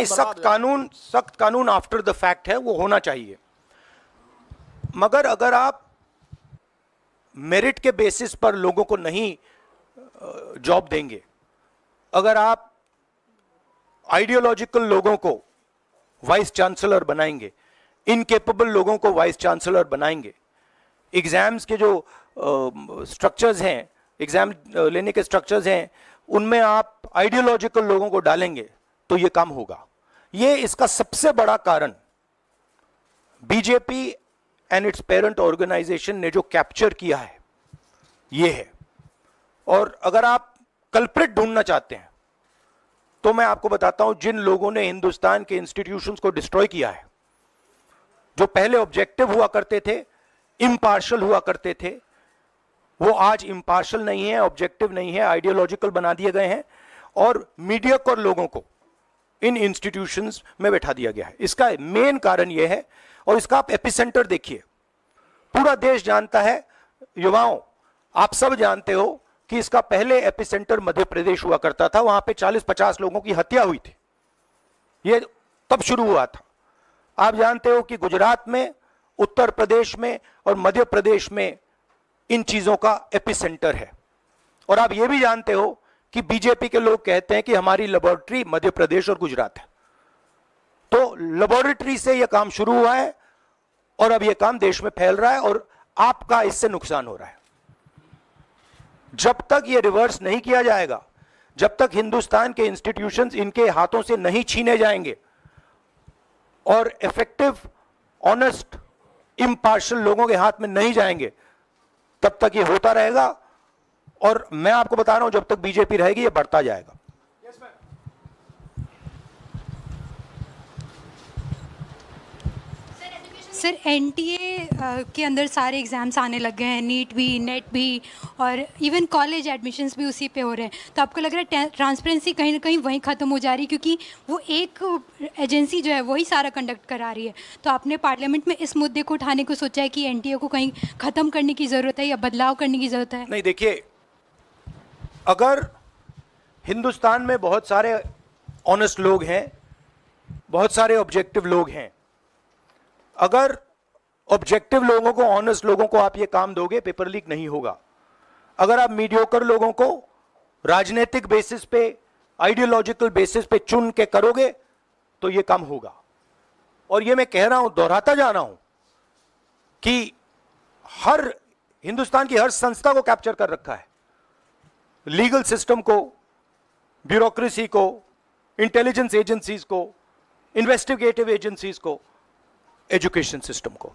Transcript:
नहीं, सख्त कानून आफ्टर द फैक्ट है, वो होना चाहिए। मगर अगर आप मेरिट के बेसिस पर लोगों को नहीं जॉब देंगे, अगर आप आइडियोलॉजिकल लोगों को वाइस चांसलर बनाएंगे, इनकेपेबल लोगों को वाइस चांसलर बनाएंगे, एग्जाम्स के जो स्ट्रक्चर्स हैं, एग्जाम लेने के स्ट्रक्चर्स हैं, उनमें आप आइडियोलॉजिकल लोगों को डालेंगे तो ये काम होगा। ये इसका सबसे बड़ा कारण BJP and its parent organisation ने जो कैप्चर किया है ये है। और अगर आप कल्प्रिट ढूंढना चाहते हैं तो मैं आपको बताता हूं, जिन लोगों ने हिंदुस्तान के इंस्टीट्यूशंस को डिस्ट्रॉय किया है, जो पहले ऑब्जेक्टिव हुआ करते थे, इम्पार्शियल हुआ करते थे, वो आज इम्पार्शियल नहीं है, ऑब्जेक्टिव नहीं है, आइडियोलॉजिकल बना दिए गए हैं और मीडियोकर लोगों को इन इंस्टीट्यूशंस में बैठा दिया गया है। इसका मेन कारण यह है, और इसका आप एपिसेंटर देखिए, पूरा देश जानता है, युवाओं आप सब जानते हो कि इसका पहले एपिसेंटर मध्य प्रदेश हुआ करता था, वहां पे 40-50 लोगों की हत्या हुई थी, ये तब शुरू हुआ था। आप जानते हो कि गुजरात में, उत्तर प्रदेश में और मध्य प्रदेश में इन चीजों का एपिसेंटर है। और आप ये भी जानते हो कि बीजेपी के लोग कहते हैं कि हमारी लेबोरेटरी मध्य प्रदेश और गुजरात है। तो लेबोरेटरी से यह काम शुरू हुआ है और अब यह काम देश में फैल रहा है और आपका इससे नुकसान हो रहा है। जब तक यह रिवर्स नहीं किया जाएगा, जब तक हिंदुस्तान के इंस्टीट्यूशंस इनके हाथों से नहीं छीने जाएंगे और इफेक्टिव, ऑनेस्ट, इम्पार्शियल लोगों के हाथ में नहीं जाएंगे, तब तक ये होता रहेगा। और मैं आपको बता रहा हूं, जब तक बीजेपी रहेगी ये बढ़ता जाएगा। सर, एनटीए के अंदर सारे एग्ज़ाम्स आने लग गए हैं, नीट भी, नेट भी, और इवन कॉलेज एडमिशन्स भी उसी पे हो रहे हैं। तो आपको लग रहा है ट्रांसपेरेंसी कहीं ना कहीं वहीं ख़त्म हो जा रही है, क्योंकि वो एक एजेंसी जो है वही सारा कंडक्ट करा रही है। तो आपने पार्लियामेंट में इस मुद्दे को उठाने को सोचा है कि एनटीए को कहीं ख़त्म करने की ज़रूरत है या बदलाव करने की ज़रूरत है? नहीं, देखिए, अगर हिंदुस्तान में बहुत सारे ऑनेस्ट लोग हैं, बहुत सारे ऑब्जेक्टिव लोग हैं, अगर ऑब्जेक्टिव लोगों को, ऑनेस्ट लोगों को आप ये काम दोगे, पेपर लीक नहीं होगा। अगर आप मीडियोकर लोगों को राजनीतिक बेसिस पे, आइडियोलॉजिकल बेसिस पे चुन के करोगे तो ये काम होगा। और ये मैं कह रहा हूं, दोहराता जा रहा हूं कि हर हिंदुस्तान की हर संस्था को कैप्चर कर रखा है, लीगल सिस्टम को, ब्यूरोक्रेसी को, इंटेलिजेंस एजेंसीज को, इन्वेस्टिगेटिव एजेंसीज को, एजुकेशन सिस्टम को।